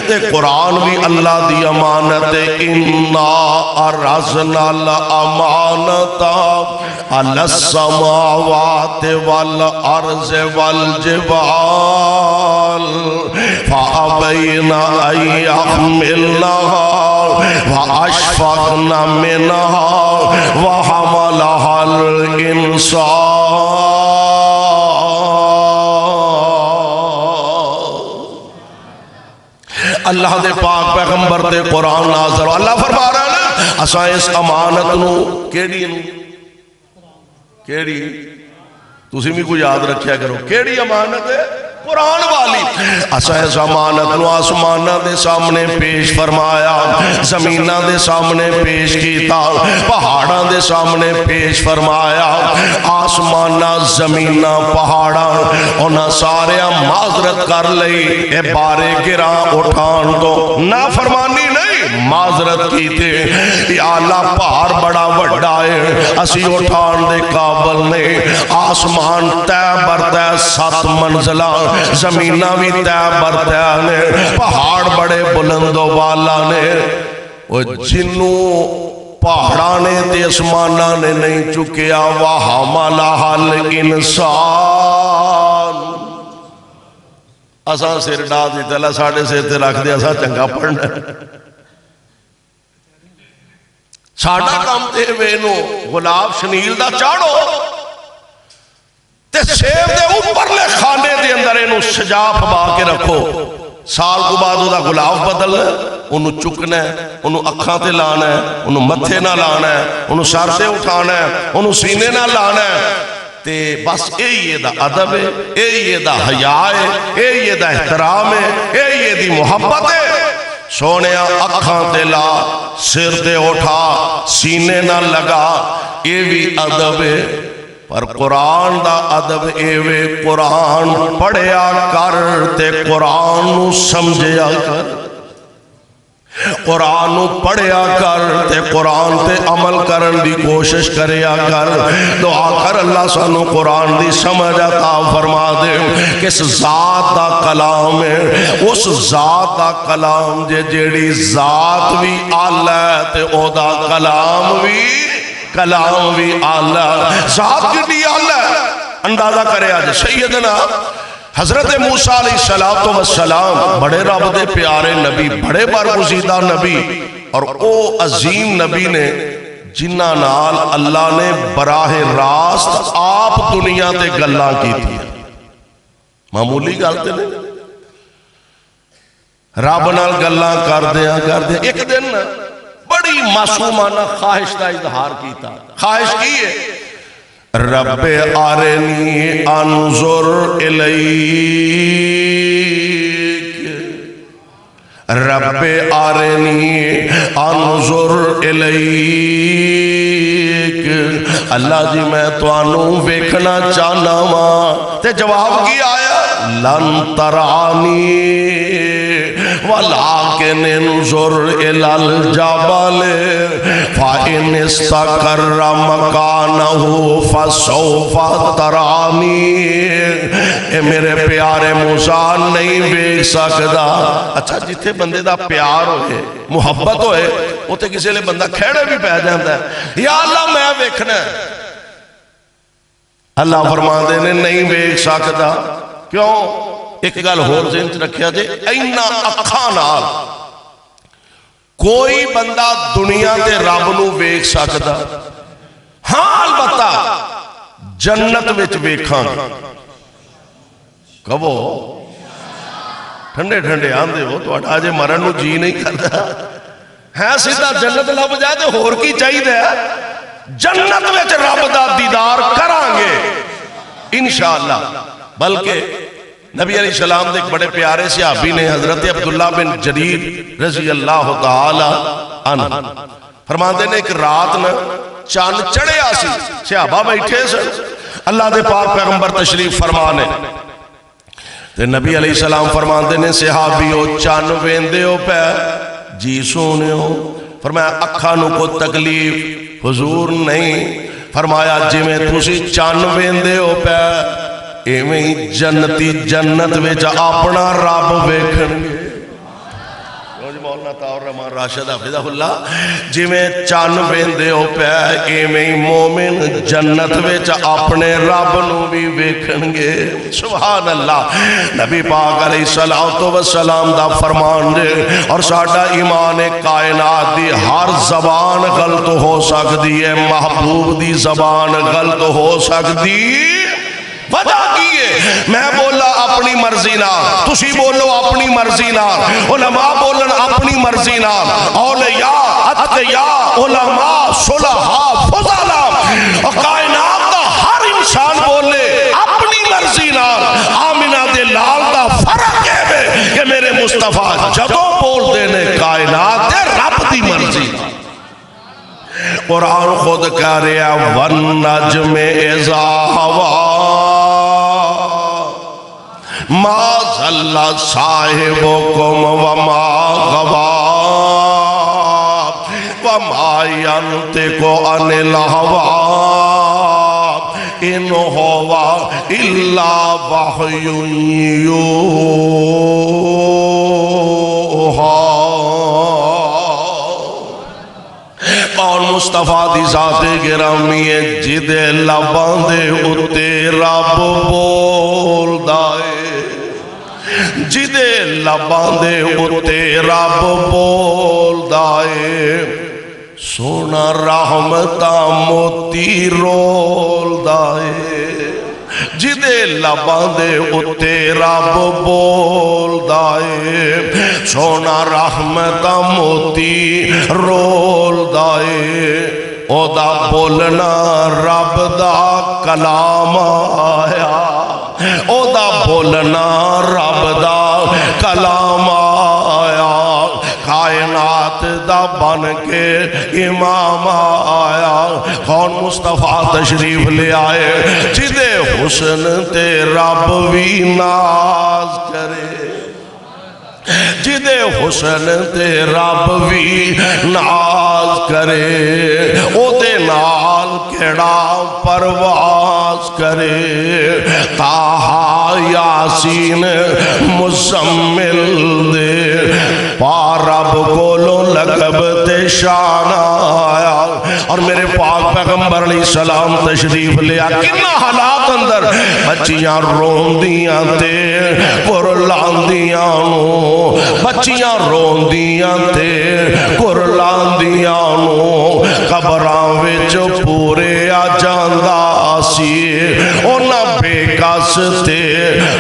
تے قرآن بھی اللہ دی امانت ہے. اِنَّا أَرَزْنَا الْأَمَانَةَ عَلَى السَّمَاوَاتِ وَالْأَرْضِ وَالْجِبَالِ فَأَبَيْنَ أَن يَحْمِلْنَهَا وَأَشْفَقْنَ مِنْهَا وَحَمَلَهَا الْإِنسَانُ. اللہ دے پاک پیغمبر دے قرآن نازل اللہ فرما رہا ہے نا اساں اس امانت نو کیڑی تسی بھی کوئی یاد رکھیا کرو کیڑی امانت ہے قرآن والی. اساں اس امانت نو آسماناں دے سامنے پیش فرمایا زمیناں دے سامنے پیش کیتا پہاڑاں دے سامنے پیش فرمایا. آسماناں زمیناں پہاڑاں انہاں سارے معذرت کر لئی اے بارے گراں اٹھان تو نافرمانی نہیں معذرت کیتے یا اللہ پہاڑ بڑا وڈا ہے اسی اٹھان دے قابل نے. آسمان تے برتے 7 منزلہ زمینہ بھی تے برتے نے پہاڑ بڑے بلند و بالا نے وہ جنوں پہاڑانے تے اسمانہ نے نہیں چکیا وَحَمَلَهَا الْإِنسَانُ. اساں سر ڈا دیتا اللہ ساڑھے سر تے رکھ دیا اساں چنگا پڑھنا ساڑھا کام تے وینو غلاب شنیل دا چاڑو تے سیب دے اوپر لے خانے دے اندر انہوں سجا پھبا کے رکھو سال کو بعد دا غلاف بدل ہے انہوں چکنا ہے انہوں اکھاں تے لانا ہے انہوں متھے نہ لانا ہے انہوں سر تے اٹھانا ہے انہوں سینے نہ لانا ہے تے بس یہ دا ادب ہے یہ دا حیاء ہے یہ دا احترام ہے یہ دی محبت ہے. سونے اکھاں تے لا سر تے اٹھا سینے نہ لگا یہ بھی ادب ہے. پر قرآن دا ادب ایوے قرآن پڑھیا کر تے قرآن نو سمجھیا کر قرآن نو پڑھیا کر تے قرآن تے عمل کرن دی کوشش کریا کر. دعا کر اللہ سانو قرآن دی سمجھ عطا فرما دے کس ذات دا کلام ہے اس ذات دا کلام جیڑی ذات بھی آلہ تے او دا کلام بھی آلہ ذات کی آلہ اندازہ کرے آج سیدنا حضرت موسیٰ علیہ السلام بڑے رب دے پیارے نبی بڑے برگزیدہ نبی اور او عظیم نبی نے جنہ نال اللہ نے براہ راست آپ دنیا تے گلاں کی تھی معمولی گل تے نہیں. رب نال گلاں کردیاں ایک دن بڑی معصومانہ خواہش کا اظہار کیتا. خواہش کی ہے رب آرنی انظر الیک، رب آرنی انظر الیک، اللہ جی میں توانوں ویکھنا چاہنا ماں. تے جواب کی آیا لن ترانی ولیکن انظر الی الجبل فإن استقر مکانہ فسوف ترانی. اے میرے پیارے موسیٰ نہیں ویکھ سکدا. اچھا جتھے بندے دا پیار ہوئے محبت ہوئے اوتے کسی لئے بندہ کھیڑے بھی پہ جاتا ہے یا اللہ میں ویکھنا ہے. اللہ فرماندے نے نہیں ویکھ سکدا. کیوں؟ ایک گل ہور ذہن چ رکھیا جے اینا اکھاں نال کوئی بندہ دنیا تے رب نو ویکھ سکدا. ہاں البتہ جنت وچ ویکھاں کہو ٹھنڈے ٹھنڈے آندے ہو تہاڈا اجے مرن نو جی نہیں کردا ہے سیدھا جنت لب جائے تے ہور کی چاہیے. جنت وچ رب دا دیدار کران گے انشاءاللہ. بلکہ نبی علیہ السلام دے ایک بڑے پیارے صحابی نے حضرت عبداللہ بن جریر رضی اللہ تعالی عنہ فرماندے نے ایک رات نہ چاند چڑھے آسی صحابہ بیٹھے سن اللہ دے پاک پیغمبر تشریف فرمانے تے نبی علیہ السلام فرماندے نے صحابیو چاند ویندے ہو پہ جی سونے ہو. فرمایا اکھاں نو کو تکلیف حضور نہیں. فرمایا جی میں تسی چاند ویندے ہو پہ ایویں جنتی جنت وچ اپنا رب ویکھن گے. مولانا طاہر رحمان راشد حفظہ اللہ جی میں چاند ویندے ہو پہ ایویں مومن جنت وچ اپنے رب نو بھی ویکھن گے. سبحان اللہ. نبی پاک علیہ السلام دا فرمان دے اور ساڈا ایمان کائنات دی ہر زبان غلط ہو سکتی ہے محبوب دی زبان غلط ہو سکتی. وجہ کی ہے میں بولا اپنی مرضی نال تسی بولو اپنی مرضی نال علماء بولن اپنی مرضی نال اولیاء اتقیاء علماء صلحاء فضلاء اور کائنات دا ہر انسان بولے اپنی مرضی نال. آمنہ دے لال دا فرق ہے کہ میرے مصطفیٰ جدوں بول دینے کائنات دے رب دی مرضی. قرآن خود کہہ رہا وَالنَّجْمِ إِذَا هَوَىٰ مَا ضَلَّ صَاحِبُكُمْ وَمَا غَوَىٰ وَمَا يَنطِقُ عَنِ الْهَوَىٰ إِنْ هُوَ إِلَّا وَحْيٌ يُوحَىٰ. اور مصطفیٰ دی ذات گرامی ہے جدے لباں دے اتے رب بول دائے جدے لباں دے اتے رب بول دائے سونا رحمتہ موتی رول دائے جدے لباں دے اتے رب بول دائے سونا رحمتہ موتی رول دائے. او دا بولنا رب دا کلام آیا او دا بولنا رب دا کلام آیا. کائنات دا بن کے امام آیا. کون مصطفیٰ تشریف لے آئے جدے حسن تے رب بھی ناز کرے جدے حسن تے رب بھی ناز کرے او دے نال کیڑا پرواز کرے. تاہا یاسین مزمل دے پارب کولو لقب تے شان آیا. اور میرے پاک پیغمبر علیہ السلام تشریف لیا کتنا حالات اندر بچیاں رون دیاں تے قرلان دیاں نو بچیاں رون دیاں تے قرلان دیاں نو قبراں وچ پورے آ جاندا سی اونا بے کستے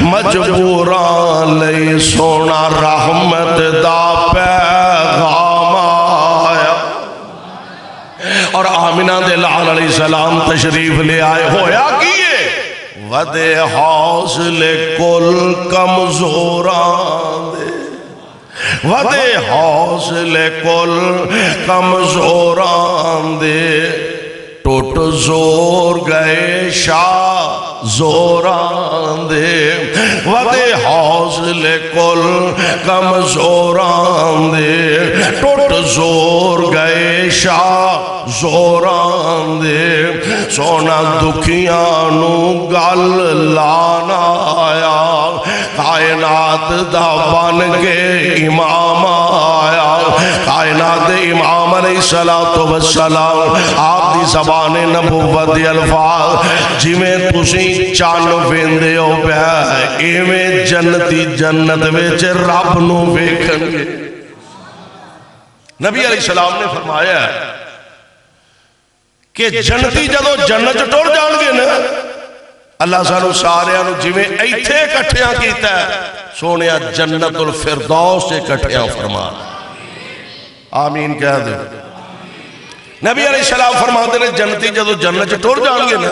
مجبوراں لئی سونا رحمت دا پیغام آیا۔ اور آمنہ دے لال علیہ السلام تشریف لے آئے، ہویا کیے ودے حوصلے کل کمزوراں دے، ودے حوصلے کل کمزوراں دے، ٹوٹ زور گئے شاہ زوراں دے، ودے حوصلے کل کمزوراں دے، ٹوٹ زور گئے شاہ زوراں دے، سونا دکھیاں نو گل لانا آیا، کائنات دا بن کے امام آیا، کائنات امام علیہ السلام آپ دی زبان نبوت دی الفاظ جویں تسی چان ویندے ہو پیا ایویں جنتی جنت وچ رب نو ویکھن گے۔ نبی علیہ السلام نے فرمایا کہ جنتی جدو جنت ٹر جان گے نا، اللہ سانو ساریاں نو جویں ایتھے اکٹھیاں کیتا ہے سونیا جنت الفردوس سے اکٹھیاں فرما، آمین کہہ دے۔ نبی علیہ السلام فرماتے ہیں جنتی جدو جنت ٹر جان گے نا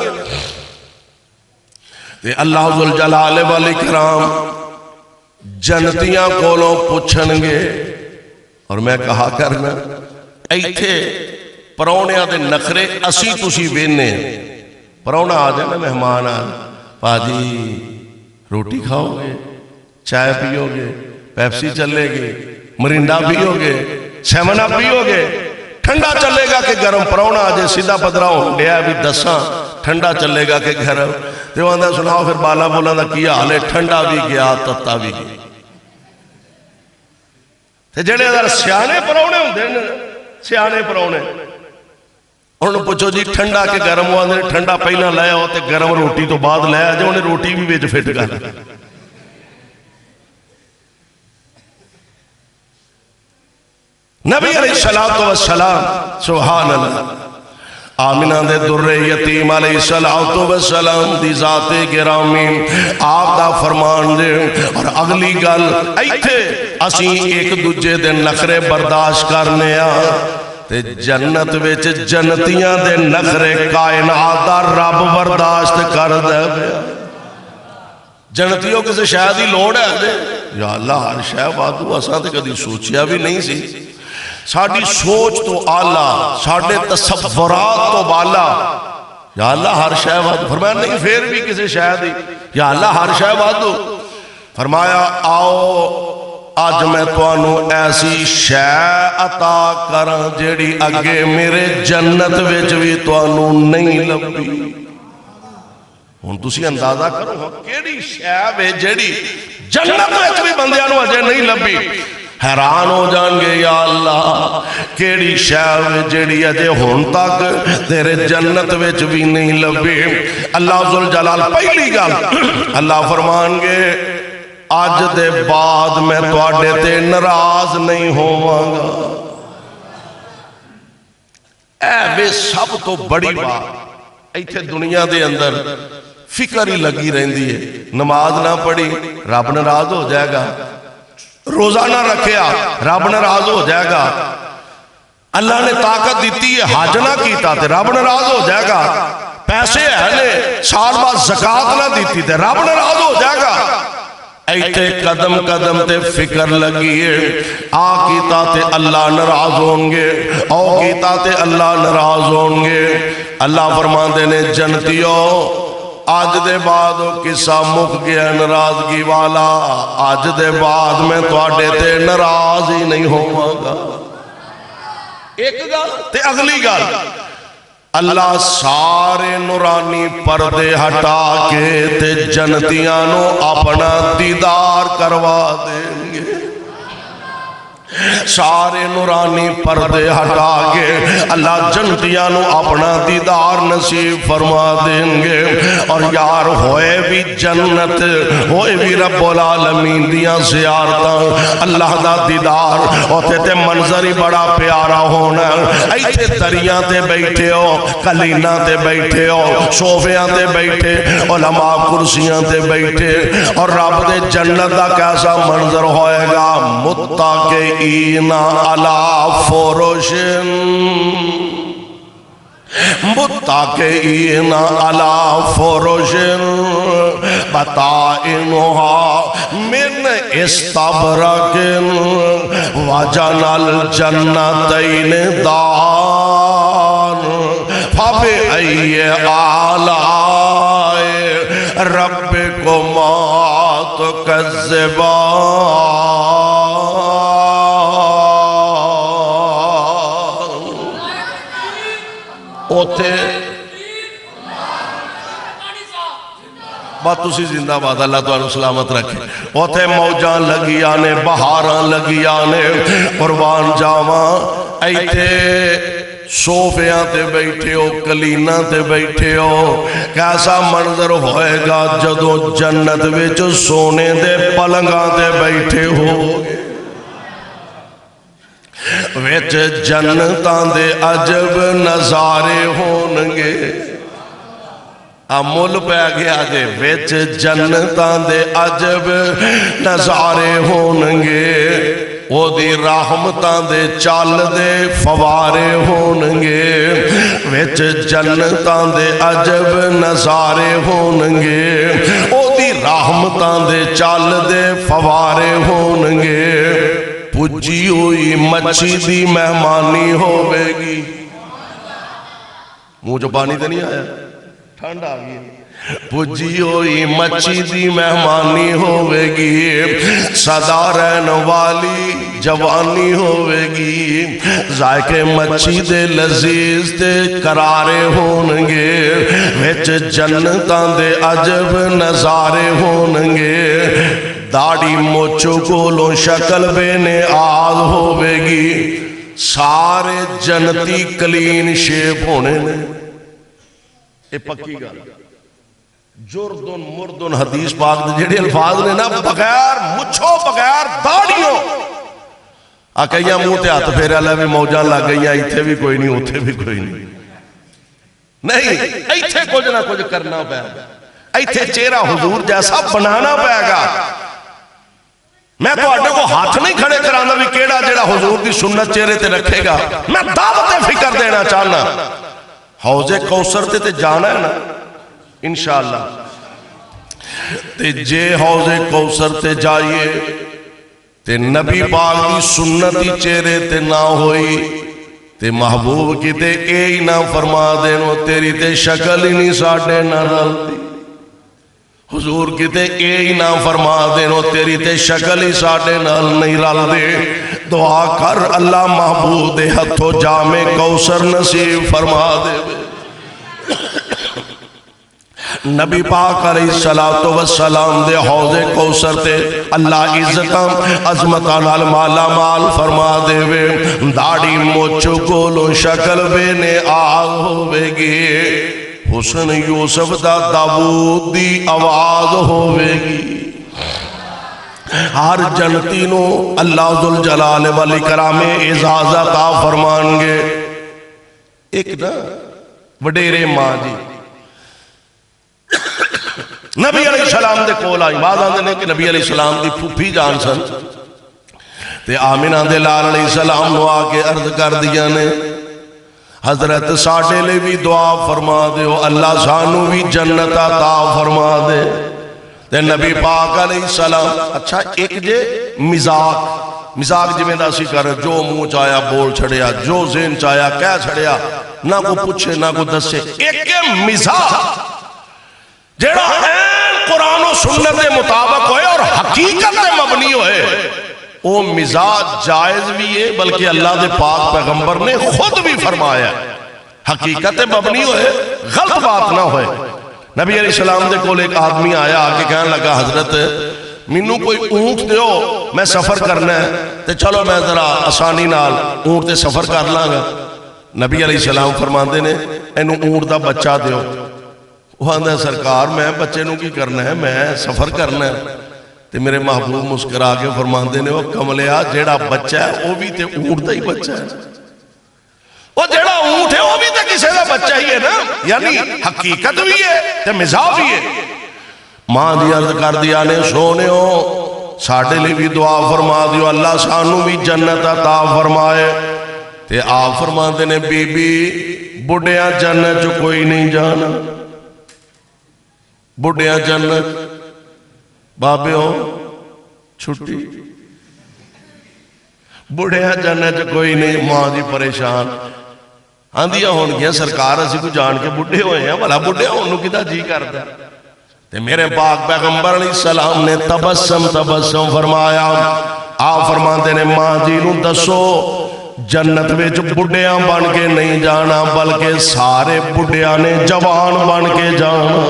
تے اللہ ذوالجلال والاکرام جنتیاں کولوں پوچھن گے، اور میں کہا کرنا ایتھے پروڑیاں دے نخرے اسی تسی وینے، پروڑا آ جائے نا مہمان آ پاجی روٹی کھاؤ گے، چائے پیو گے، پیپسی چلے گی، مرینڈا پیو گے، سیمنا پیو گے، ٹھنڈا چلے گا کہ گرم، پروڑا آ جائے سیدھا پدرہ ہوں لیا بھی دساں ٹھنڈا چلے گا کہ گرم، تو وہ اندھا سناؤ پھر بالا بولا دا کیا حالے ٹھنڈا بھی گیا تتا بھی گیا۔ تے جڑے ادھر سیانے پروڑے ہوں دے سیانے پروڑے انہوں پوچھو جی ٹھنڈا کے گرم ہوا دے ٹھنڈا پہلا لیا ہوتے گرم روٹی تو بعد لیا جو انہیں روٹی بھی بیچ فٹ کر نبی علیہ السلام سبحان اللہ آمنہ دے در یتیم علیہ السلام دی ذات گرامی آپ دا فرمان دے، اور اگلی گل ایتھے اسی ایک دوجے دے نخرے برداشت کرنے تے جنت وچ جنتیاں دے نخرے کائنات دا رب برداشت کر دے بیا۔ جنتیوں کسے شاید ہی لوڑ ہے دے یا اللہ ہر شاید باتو اساں تے کدی سوچیا بھی نہیں سی، ساڑھی سوچ تو آلہ ساڑھے تصورات تو بالا، یا اللہ ہر شاید باتو فرمایا نہیں پھر بھی کسے شاید ہی یا اللہ ہر شاید باتو فرمایا آؤ آج میں توانو ایسی شے عطا کراں جیڑی اگے میرے جنت وچ بھی توانو نہیں لبی۔ ہن تسی اندازہ کرو کیڑی شے وے جیڑی جنت وچ بھی بندیاں نو اجے نہیں لبی، حیران ہو جان گے یا اللہ کیڑی شے وے جیڑی اجے ہن تک تیرے جنت وچ بھی نہیں لبی۔ اللہ ذوالجلال پہلی گل اللہ فرمان گے آج دے بعد میں تواڈے تے ناراض نہیں ہوواں گا۔ اے وے سب تو بڑی بات ایتھے دنیا دے اندر فکر ہی لگی رہندی ہے، نماز نہ پڑھی رب ناراض ہو جائے گا، روزہ نہ رکھیا رب ناراض ہو جائے گا، اللہ نے طاقت دیتی ہے حج نہ کیتا تے رب ناراض ہو جائے گا، پیسے ہے نے سال بعد زکاة نہ دیتی تے رب ناراض ہو جائے گا۔ ایتے قدم قدم تے فکر لگیے آ کیتا تے اللہ ناراض ہوں گے، او کیتا تے اللہ ناراض ہوں گے۔ اللہ فرماندے نے جنتیوں آج دے بعد قصہ مک گیا ناراضگی والا، آج دے بعد میں تواڈے تے ناراض ہی نہیں ہوواں گا۔ ایک گل تے اگلی گل اللہ سارے نورانی پردے ہٹا کے تے جنتیاں نو اپنا دیدار کروا دیں گے۔ سارے نورانی پردے ہٹا کے اللہ جنتیاں نو اپنا دیدار نصیب فرما دیں گے. اور یار ہوئے بھی جنت ہوئے بھی رب العالمین دیاں زیارتاں اللہ دا دیدار ہوتے تے منظر ہی بڑا پیارا ہونا. ایتھے دریاں تے بیٹھے ہو کلیناں تے بیٹھے ہو صوفیاں تے بیٹھے علماء کرسیاں تے بیٹھے اور رب دے جنت دا کیسا منظر ہوئے گا. متکئین علی فرشن متکئین علی فرشن بطائنها من استبرق وجن الجنتین دان فبأي آلاء ربكما تكذبان. اوتھے بات تسی زندہ باد اللہ تو انہوں سلامت رکھے. اوتھے موجاں لگیاں نے بہاراں لگیاں نے قربان جاواں ایتھے صوفیاں تے بیٹھے ہو کلیناں تے بیٹھے ہو. کیسا منظر ہوئے گا جدو جنت وچ سونے دے پلنگاں تے بیٹھے ہو وچ جنتاں دے عجب نظارے ہونگے. مل پہ گیا دے وچ جنتاں دے عجب نظارے ہونگے. او دی رحمتاں دے چال دے فوارے ہونگے. وچ جنتاں دے عجب نظارے ہونگے. او دی رحمتاں دے چال دے فوارے ہونگے. پجی ہوئی مچھی دی مہمانی ہوئے گی. منہ جو پانی تے نہیں آیا ٹھنڈ آ گئی. پجی ہوئی مچھی دی مہمانی ہوئے گی. سدا رہن والی جوانی ہوئے گی. ذائقے مچھی دے لذیذ دے قرارے ہونگے. وچ جنتاں دے عجب نظارے ہونگے. داڑی موچو کولوں شکل بے نیاز ہوئے گی. سارے جنتی کلین شیپ ہونے نے. اے پکی گا جردن مردن حدیث پاک دے جڑے الفاظ نے نا بغیر مچھو بغیر داڑیوں آکھیاں منہ تے ہاتھ پھیرے اللہ بھی موجاں لگ گئیاں. ایتھے بھی کوئی نہیں اوتھے بھی کوئی نہیں. ایتھے کچھ نہ کچھ کرنا پائے گا. ایتھے چہرہ حضور جیسا بنانا پائے گا. میں تو آڈے کو ہاتھ نہیں کھڑے کرانا بھی کیڑا جڑا حضور دی سنت چہرے تے رکھے گا. میں دعوت فکر دینا چاہنا. حوض کوثر تے جانا ہے نا انشاءاللہ. تے جے حوض کوثر تے جائیے تے نبی پاک دی سنتی چہرے تے نہ ہوئی تے محبوب کی تے اے ہی نہ فرما دینو تیری تے شکل ہی نہیں ساڑھے نہ رلتی. حضور کی تے اے ہی نہ فرما دینو تیری تے شکل ہی ساڑھے نال نہیں رل دے. دعا کر اللہ محبوب دے ہتھو جامع کوثر نصیب فرما دے. نبی پاک علیہ السلام دے حوض کوثر تے اللہ عزتاں عظمتاں نال مالا مال فرما دے وے. داڑی موچو کولوں شکل بے نیاز ہوئے گی. حسن یوسف دا داؤد دی آواز ہوئے گی. ہر جنتی نو اللہ ذوالجلال والاکرام اعزاز عطا فرمان گے. ایک نا وڈیرے ماں جی نبی علیہ السلام دے کول آئی. بعض آندے نے کہ نبی علیہ السلام دی پھوپھی جان سن تے آمنہ دے لال علیہ السلام نو آکے عرض کر دیا نے حضرت ساڑھے لے بھی دعا فرما دے ہو اللہ سانو بھی جنت عطا فرما دے. تے نبی پاک علیہ السلام اچھا ایک جے مزاق جی میں دا سی کر جو منہ چایا بول چھڑیا جو ذہن چایا کہہ چھڑیا نہ کو پوچھے نہ کو دسے. ایک مزاق جیڑا قرآن و سنت کے مطابق ہوئے اور حقیقت میں مبنی ہوئے وہ مزاج جائز بھی ہے بلکہ اللہ دے پاک پیغمبر نے خود بھی فرمایا حقیقت مبنی ہوئے غلط بات نہ ہوئے. نبی علیہ السلام دے کول ایک آدمی آیا آکے کہنے لگا حضرت مینوں کوئی اونٹ دیو میں سفر کرنا ہے تے چلو میں ذرا آسانی نال اونٹ تے سفر کر لاں گا. نبی علیہ السلام فرماندے نے اینو اونٹ دا بچہ دیو. وہ آندا سرکار میں بچے نو کی کرنا ہے, میں سفر کرنا ہے. تے میرے محبوب مسکرا کے فرماندے نے وہ کملیا جیڑا بچہ ہے وہ بھی تے اونٹ دا ہی بچہ ہے. وہ جیڑا اونٹ ہے وہ بھی تے کسے دا بچہ ہی ہے نا, یعنی حقیقت بھی ہے تے مزاح بھی ہے. ماں دی عرض کر دیا نے سونےو ساڈے لئی بھی دعا فرما دیو اللہ سانو بھی جنت عطا فرمائے. تے آپ فرماندے نے بی بی بڑھیاں جنت جو کوئی نہیں جانا, بڑھیاں جنت بابے ہو چھٹی, بڑھیاں جنت جو کوئی نہیں. ماں جی پریشان آندیاں ہون گیا سرکار اسی کو جان کے بڑھے ہوئے ہیں, بھلا بڑھے ہونو کدھا جی کرتا. تے میرے پاک پیغمبر علیہ السلام نے تبسم فرمایا. آپ فرماتے نے ماں جی نو دسو جنت وچ بڑھیاں بن کے نہیں جانا بلکہ سارے بڑھیاں نے جوان بن کے جانا.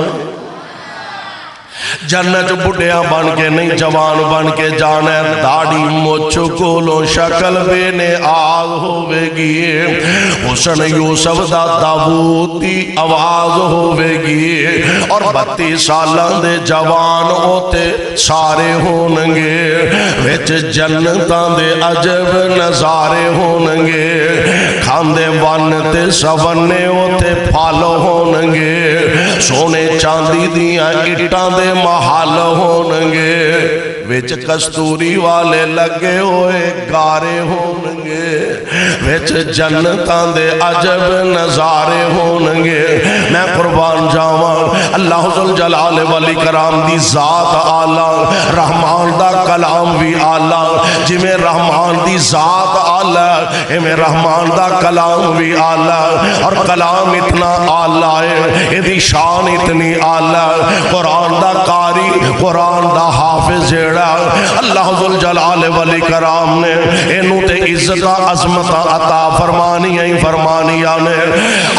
جنت بڑھیاں بن کے نہیں جوان بن کے جانا ہے. داڑھی مچھ کولو شکل بے نیاز ہوے گی, حسن یوسف دا داؤد دی آواز ہوے گی, اور 32 سالاں دے جوان اوتے سارے ہونگے. وچ جنتاں دے عجب نظارے ہونگے, کھاندے ون تے سونے اوتے پھل ہونگے, سونے چاندی دیاں اٹاں دے محل ہونگے, وچ کستوری والے لگے ہوئے گارے ہونگے, وچ جنتاں دے عجب نظارے ہونگے. میں قربان جاواں اللہ ذل جلال والاکرام دی ذات آلہ, رحمان دا کلام بھی آلہ. جی میں رحمان دی ذات آلہ میں رحمان دا کلام بھی آلہ, اور کلام اتنا آلہ ہے ایدی شان اتنی آلہ. قرآن دا قاری قرآن دا حافظ جیڑا اللہ ذل جلال والاکرام نے اینو تے عزت عظمت عطا فرمانی ہی فرمانیاں نے.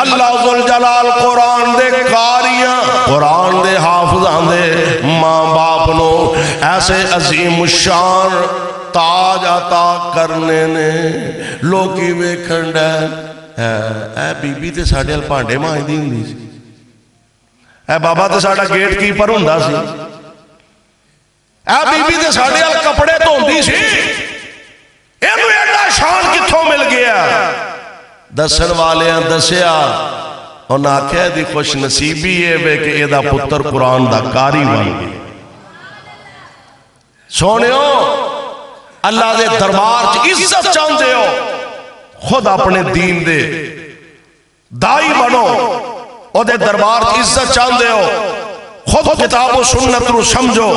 اللہ ذل جلال قرآن دے قاریاں قرآن دے حافظاں دے ماں باپ نو ایسے عظیم الشان تاج عطا کرنے نے. لوکی ویکھن ڈے اے بی بی تے ساڈے ال بھانڈے مانجدی ہوندی سی, اے بابا تے ساڈا گیٹ کیپر ہوندا سی, اے بی بی تے ساڈے ال کپڑے دھوندی سی. اینو ایڈا شان کتھوں مل گیا؟ دسن والیاں دسیا, انہاں آکھیا دی خوش نصیبی ہے وے کہ ایدا پتر قرآن دا قاری بن گیا. سونےو اللہ دے دربار چ عزت چاہندے ہو, خود اپنے دین دے دائی بنو. او دے دربار چ عزت چاہندے ہو, خود کتاب و سنت رو سمجھو,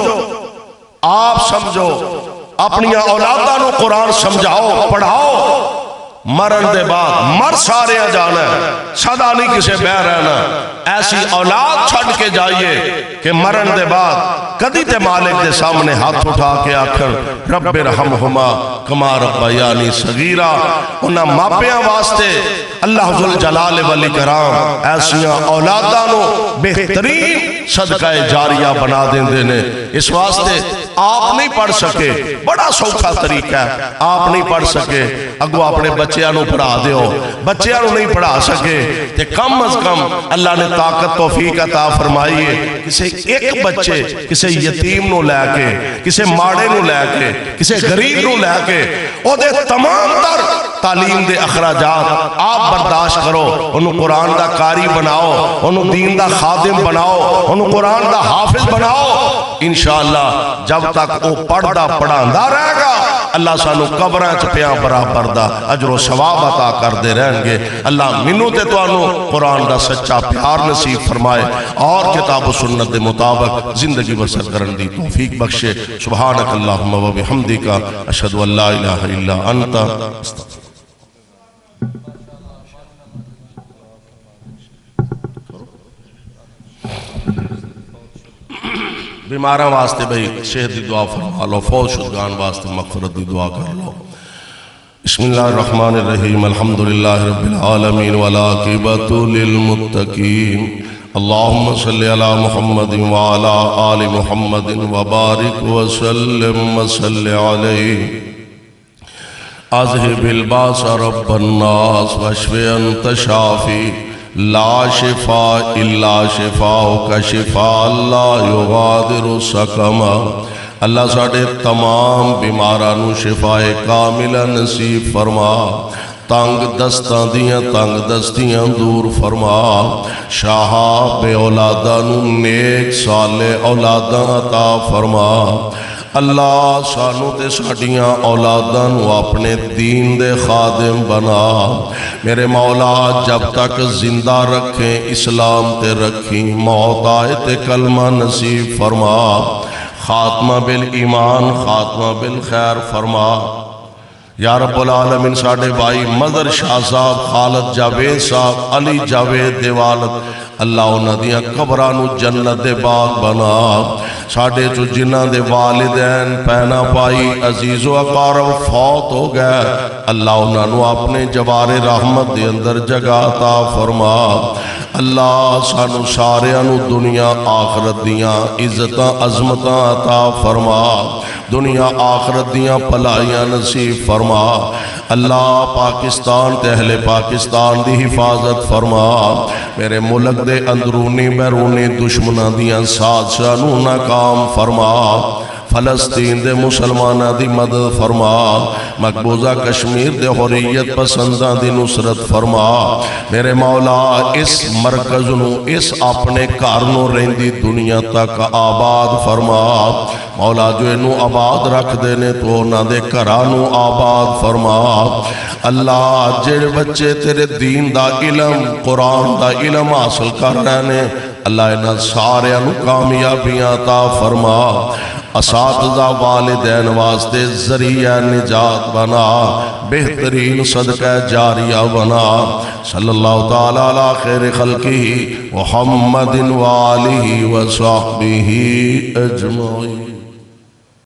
آپ سمجھو, اپنی اولاداں نو قرآن سمجھاؤ پڑھاؤ. مرن دے بعد مر سارے جانا ہے, صدا نہیں کسے بہ رہنا. ایسی اولاد چھڑ کے جائیے کہ مرن دے بعد کدی تے مالک دے سامنے ہاتھ اٹھا کے آکھن رب ارحمہما کما ربیانی صغیرا. انہاں ماپیاں واسطے اللہ ذل جلال والاکرام ایسیاں اولاداں نو بہترین صدقہ جاریہ بنا دیندے نے. اس واسطے آپ نہیں پڑھ سکے, بڑا سوکھا طریقہ ہے, آپ نہیں پڑھ سکے اگو اپنے بچیاں نو پڑھا دیو. بچیاں نو نہیں پڑھا سکے تے کم از کم اللہ نے طاقت توفیق عطا فرمائی ہے کسے ایک بچے کسے یتیم نو لے کے, کسے ماڑے نو لے کے, کسے غریب نو لے کے, او دے تمام تر تعلیم دے اخراجات آپ برداشت کرو. انہوں قرآن دا قاری بناؤ, انہوں دین دا خادم بناؤ, انہوں قرآن دا حافظ بناؤ. انشاءاللہ جب تک وہ پڑھدا پڑھاندا رہے گا اللہ سانو قبراں چ پیاں برابر دا اجر و ثواب عطا کر دے رہیں گے. اللہ منو تے تانوں قرآن دا سچا پیار نصیب فرمائے اور کتاب و سنت دے مطابق زندگی بسر کرن دی توفیق بخشے. سبحانک اللہم و بحمدک اشہد ان لا الہ الا انت استغفرک. بیماراں واسطے بھئی صحت دی دعا فرما لو, فوت شدگان واسطے مغفرت دی دعا کر لو. بسم اللہ الرحمن الرحیم. الحمدللہ رب العالمین والعاقبۃ للمتقین. اللہم صلی علی محمد وعلی آل محمد وبارک وسلم وصلی علیہ. اذهب الباس رب الناس واشف انت شافی لا شفاء الا شفاؤک شفاء لا یغادر سقما۔ اللہ ساڑے تمام بیمارانو شفاء کاملہ نصیب فرما، تنگ دستیاں دور فرما، شاہا بے اولادانو نیک صالح اولاداں عطا فرما۔ اللہ سانو تے ساڑیاں اولادانو اپنے دین دے خادم بنا۔ میرے مولا جب تک زندہ رکھیں اسلام تے رکھیں، موت آئے تے کلمہ نصیب فرما، خاتمہ بالایمان خاتمہ بالخیر فرما۔ یا رب العالمین ساڑھے بھائی مظہر شاہ صاحب، خالد جاوید صاحب، علی جاوید دیوالت، اللہ انہاں دیاں قبرانو جنت دے باغ بنا۔ ساڑھے جو جنہاں دے والدین پینا پائی عزیز و اقارب فوت ہو گئے، اللہ انہاں نو اپنے جوار رحمت دے اندر جگہ عطا فرما۔ اللہ سانو ساریانو دنیا آخرت دیاں عزتاں عظمتاں عطا فرما، دنیا آخرت دیاں پلائیاں نصیب فرما۔ اللہ پاکستان تے اہل پاکستان دی حفاظت فرما، میرے ملک دے اندرونی بیرونی دشمناں دیاں سازشاں نو ناکام فرما، فلسطین دے مسلمانہ دی مدد فرما، مقبوضہ کشمیر دے حریت پسندہ دی نصرت فرما۔ میرے مولا اس مرکز نو اس اپنے کارنوں رہندی دنیا تک آباد فرما۔ مولا جو انو آباد رکھ دینے تو نہ دے کرانو آباد فرما۔ اللہ جڑے بچے تیرے دین دا علم قرآن دا علم حاصل کر رہنے، اللہ انہاں سارے انو کامیابیاں عطا فرما۔ اساتذہ والدین واسطے ذریعہ نجات بنا، بہترین صدقہ جاریہ بنا۔ صلی اللہ تعالیٰ علی خیر خلقہ محمد وآلہ وصحبہ اجمعین۔